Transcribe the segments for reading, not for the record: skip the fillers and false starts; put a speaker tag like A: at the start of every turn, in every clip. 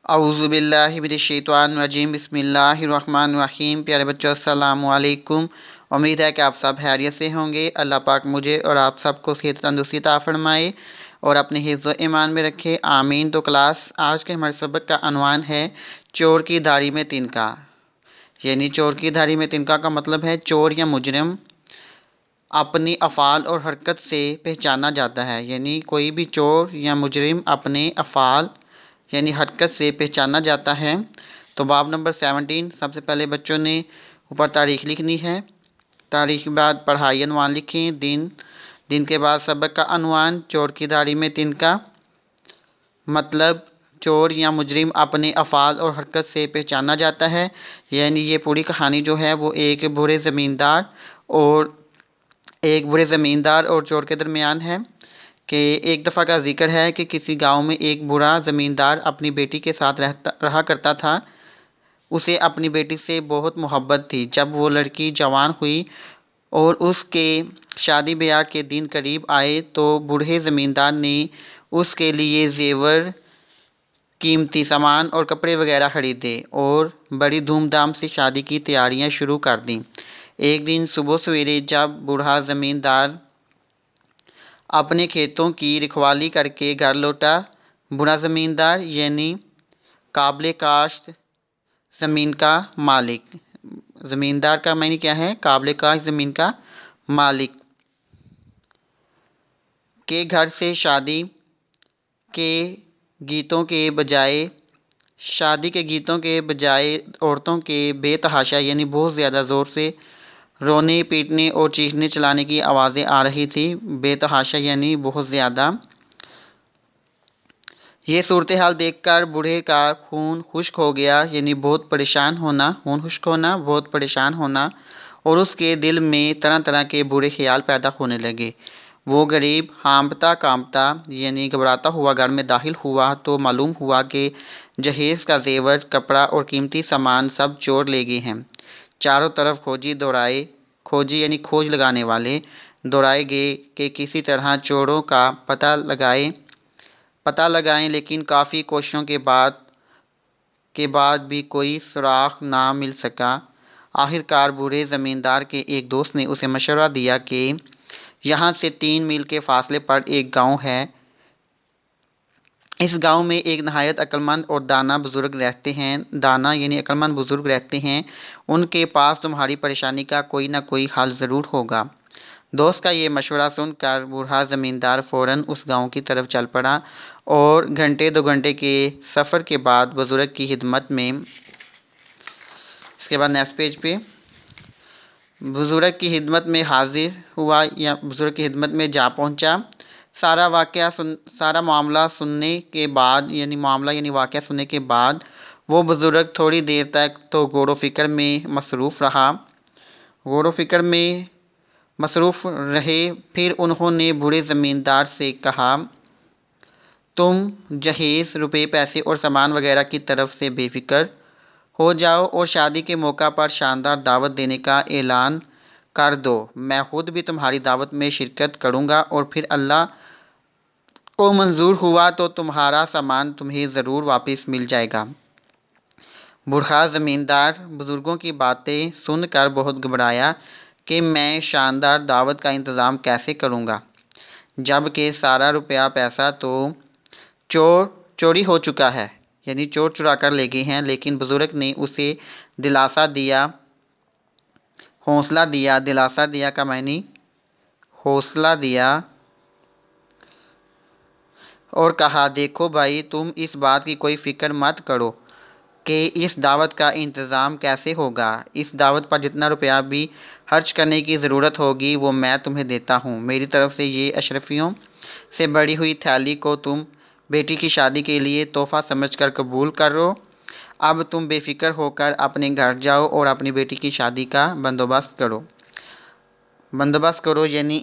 A: اعوذ باللہ من الشیطان الرجیم، بسم اللہ الرحمن الرحیم۔ پیارے بچوں، السلام علیکم۔ امید ہے کہ آپ سب خیریت سے ہوں گے۔ اللہ پاک مجھے اور آپ سب کو صحت تندرستی عطا فرمائے اور اپنے حفظ و ایمان میں رکھے، آمین۔ تو کلاس آج کے ہمارے سبق کا عنوان ہے چور کی دھاڑی میں تنکا، یعنی چور کی دھاڑی میں تنکا کا مطلب ہے چور یا مجرم اپنی افعال اور حرکت سے پہچانا جاتا ہے، یعنی کوئی بھی چور یا مجرم اپنے افعال یعنی حرکت سے پہچانا جاتا ہے۔ تو باب نمبر 17، سب سے پہلے بچوں نے اوپر تاریخ لکھنی ہے، تاریخ کے بعد پڑھائی عنوان لکھیں، دن کے بعد سبق کا عنوان چور کی دھاڑی میں تنکا، مطلب چور یا مجرم اپنے افعال اور حرکت سے پہچانا جاتا ہے، یعنی یہ پوری کہانی جو ہے وہ ایک برے زمیندار اور چور کے درمیان ہے کہ ایک دفعہ کا ذکر ہے کہ کسی گاؤں میں ایک برا زمیندار اپنی بیٹی کے ساتھ رہا کرتا تھا۔ اسے اپنی بیٹی سے بہت محبت تھی۔ جب وہ لڑکی جوان ہوئی اور اس کے شادی بیاہ کے دن قریب آئے تو بوڑھے زمیندار نے اس کے لیے زیور، قیمتی سامان اور کپڑے وغیرہ خریدے اور بڑی دھوم دھام سے شادی کی تیاریاں شروع کر دیں۔ ایک دن صبح سویرے جب بوڑھا زمیندار اپنے کھیتوں کی رکھوالی کر کے گھر لوٹا، برا زمیندار یعنی قابل کاشت زمین کا مالک، زمیندار کا معنی کیا ہے؟ قابل کاشت زمین کا مالک کے گھر سے شادی کے گیتوں کے بجائے عورتوں کے بے تحاشا یعنی بہت زیادہ زور سے رونے پیٹنے اور چیخنے چلانے کی آوازیں آ رہی تھی۔ بے تحاشا یعنی بہت زیادہ۔ یہ صورتحال دیکھ کر بوڑھے کا خون خشک ہو گیا، یعنی بہت پریشان ہونا اور اس کے دل میں طرح طرح کے برے خیال پیدا ہونے لگے۔ وہ غریب ہانپتا کانپتا یعنی گھبراتا ہوا گھر میں داخل ہوا تو معلوم ہوا کہ جہیز کا زیور، کپڑا اور قیمتی سامان سب چور لے گئے ہیں۔ چاروں طرف کھوجی یعنی کھوج لگانے والے دوڑائے گئے کہ کسی طرح چوروں کا پتہ لگائیں، لیکن کافی کوششوں کے بعد بھی کوئی سراغ نہ مل سکا۔ آخرکار بوڑھے زمیندار کے ایک دوست نے اسے مشورہ دیا کہ یہاں سے 3 میل کے فاصلے پر ایک گاؤں ہے۔ اس گاؤں میں ایک نہایت عقلمند اور دانا بزرگ رہتے ہیں۔ دانا یعنی عقلمند بزرگ رہتے ہیں، ان کے پاس تمہاری پریشانی کا کوئی نہ کوئی حل ضرور ہوگا۔ دوست کا یہ مشورہ سن کر بوڑھا زمیندار فوراً اس گاؤں کی طرف چل پڑا اور گھنٹے 2 گھنٹے کے سفر کے بعد بزرگ کی خدمت میں اس کے بعد نیکسٹ پیج پہ بزرگ کی خدمت میں حاضر ہوا یا بزرگ کی خدمت میں جا پہنچا۔ سارا معاملہ سننے کے واقعہ سننے کے بعد وہ بزرگ تھوڑی دیر تک تو غور و فکر میں مصروف رہے۔ پھر انہوں نے بوڑھے زمیندار سے کہا، تم جہیز، روپے پیسے اور سامان وغیرہ کی طرف سے بے فکر ہو جاؤ اور شادی کے موقع پر شاندار دعوت دینے کا اعلان کر دو۔ میں خود بھی تمہاری دعوت میں شرکت کروں گا اور پھر اللہ کو منظور ہوا تو تمہارا سامان تمہیں ضرور واپس مل جائے گا۔ بوڑھا زمیندار بزرگوں کی باتیں سن کر بہت گھبرایا کہ میں شاندار دعوت کا انتظام کیسے کروں گا، جب کہ سارا روپیہ پیسہ تو چوری ہو چکا ہے، یعنی چور چرا کر لے گئے ہیں۔ لیکن بزرگ نے اسے دلاسا دیا، دلاسا دیا کا معنی حوصلہ دیا اور کہا، دیکھو بھائی، تم اس بات کی کوئی فکر مت کرو کہ اس دعوت کا انتظام کیسے ہوگا۔ اس دعوت پر جتنا روپیہ بھی خرچ کرنے کی ضرورت ہوگی وہ میں تمہیں دیتا ہوں۔ میری طرف سے یہ اشرفیوں سے بڑی ہوئی تھیلی کو تم بیٹی کی شادی کے لیے تحفہ سمجھ کر قبول کرو۔ اب تم بے فکر ہو کر اپنے گھر جاؤ اور اپنی بیٹی کی شادی کا بندوبست کرو یعنی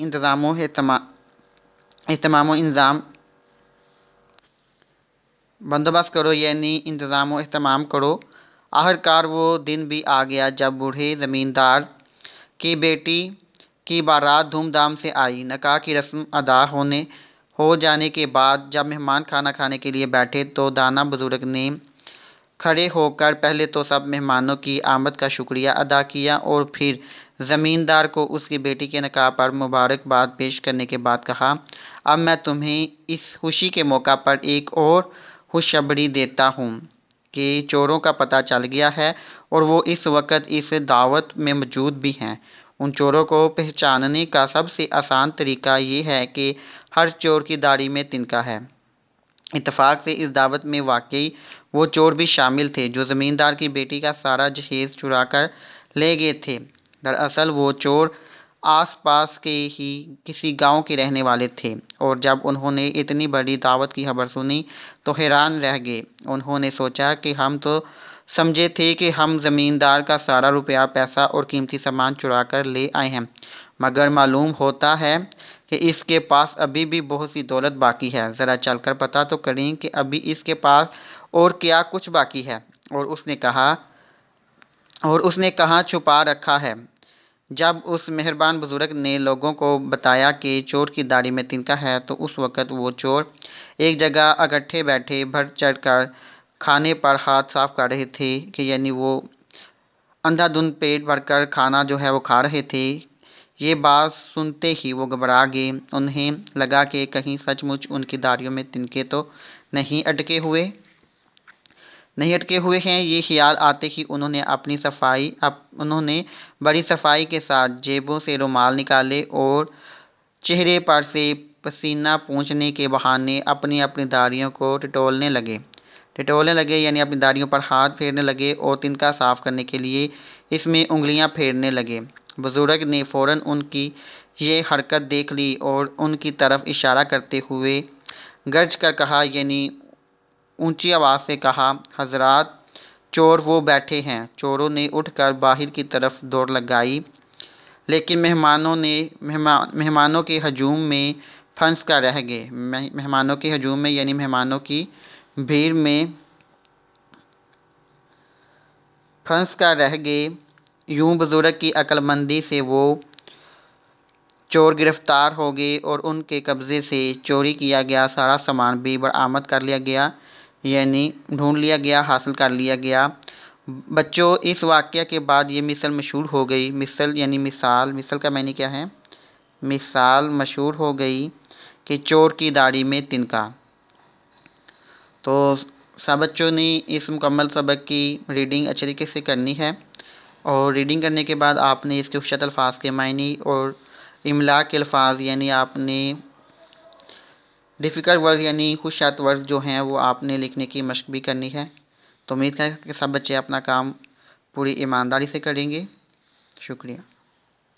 A: انتظام و اہتمام کرو۔ آخرکار وہ دن بھی آ گیا جب بوڑھے زمیندار کی بیٹی کی بارات دھوم دھام سے آئی۔ نکاح کی رسم ادا ہو جانے کے بعد جب مہمان کھانا کھانے کے لیے بیٹھے تو دانا بزرگ نے کھڑے ہو کر پہلے تو سب مہمانوں کی آمد کا شکریہ ادا کیا اور پھر زمیندار کو اس کی بیٹی کے نکاح پر مبارکباد پیش کرنے کے بعد کہا، اب میں تمہیں اس خوشی کے موقع پر ایک اور خوشخبری دیتا ہوں کہ چوروں کا پتہ چل گیا ہے اور وہ اس وقت اس دعوت میں موجود بھی ہیں۔ ان چوروں کو پہچاننے کا سب سے آسان طریقہ یہ ہے کہ ہر چور کی داڑھی میں تنکا ہے۔ اتفاق سے اس دعوت میں واقعی وہ چور بھی شامل تھے جو زمیندار کی بیٹی کا سارا جہیز چرا کر لے گئے تھے۔ دراصل وہ چور آس پاس کے ہی کسی گاؤں کے رہنے والے تھے اور جب انہوں نے اتنی بڑی دعوت کی خبر سنی تو حیران رہ گئے۔ انہوں نے سوچا کہ ہم تو سمجھے تھے کہ ہم زمیندار کا سارا روپیہ پیسہ اور قیمتی سامان چرا کر لے آئے ہیں، مگر معلوم ہوتا ہے کہ اس کے پاس ابھی بھی بہت سی دولت باقی ہے۔ ذرا چل کر پتہ تو کریں کہ ابھی اس کے پاس اور کیا کچھ باقی ہے اور اس نے کہاں چھپا رکھا ہے۔ جب اس مہربان بزرگ نے لوگوں کو بتایا کہ چور کی داڑھی میں تنکا ہے تو اس وقت وہ چور ایک جگہ اکٹھے بیٹھے بڑھ چڑھ کر کھانے پر ہاتھ صاف کر رہے تھے کہ یعنی وہ اندھا دھند پیٹ بھر کر کھانا جو ہے وہ کھا رہے تھے۔ یہ بات سنتے ہی وہ گھبرا گئے۔ انہیں لگا کہ کہیں سچ مچ ان کی داڑھیوں میں تنکے تو نہیں اٹکے ہوئے ہیں۔ یہ خیال آتے ہی انہوں نے بڑی صفائی کے ساتھ جیبوں سے رومال نکالے اور چہرے پر سے پسینہ پونچھنے کے بہانے اپنی داڑھیوں کو ٹٹولنے لگے یعنی اپنی داڑھیوں پر ہاتھ پھیرنے لگے اور تنکا صاف کرنے کے لیے اس میں انگلیاں پھیرنے لگے۔ بزرگ نے فوراً ان کی یہ حرکت دیکھ لی اور ان کی طرف اشارہ کرتے ہوئے گرج کر کہا، یعنی اونچی آواز سے کہا، حضرات چور وہ بیٹھے ہیں۔ چوروں نے اٹھ کر باہر کی طرف دوڑ لگائی لیکن مہمانوں کے ہجوم میں پھنس کر رہ گئے۔ مہمانوں کی بھیڑ میں پھنس کر رہ گئے۔ یوں بزرگ کی عقل مندی سے وہ چور گرفتار ہو گئے اور ان کے قبضے سے چوری کیا گیا سارا سامان بھی برآمد کر لیا گیا، یعنی ڈھونڈ لیا گیا، حاصل کر لیا گیا۔ بچوں، اس واقعہ کے بعد یہ مثل مشہور ہو گئی۔ مثل کا معنی کیا ہے؟ مثال مشہور ہو گئی کہ چور کی داڑھی میں تنکا۔ تو سب بچوں نے اس مکمل سبق کی ریڈنگ اچھے طریقے سے کرنی ہے اور ریڈنگ کرنے کے بعد آپ نے اس کے خوشت الفاظ کے معنی اور املا کے الفاظ یعنی آپ نے ڈیفیکلٹ ورڈز یعنی خوشت ورڈز جو ہیں وہ آپ نے لکھنے کی مشق بھی کرنی ہے۔ تو امید ہے کہ سب بچے اپنا کام پوری ایمانداری سے کریں گے۔ شکریہ۔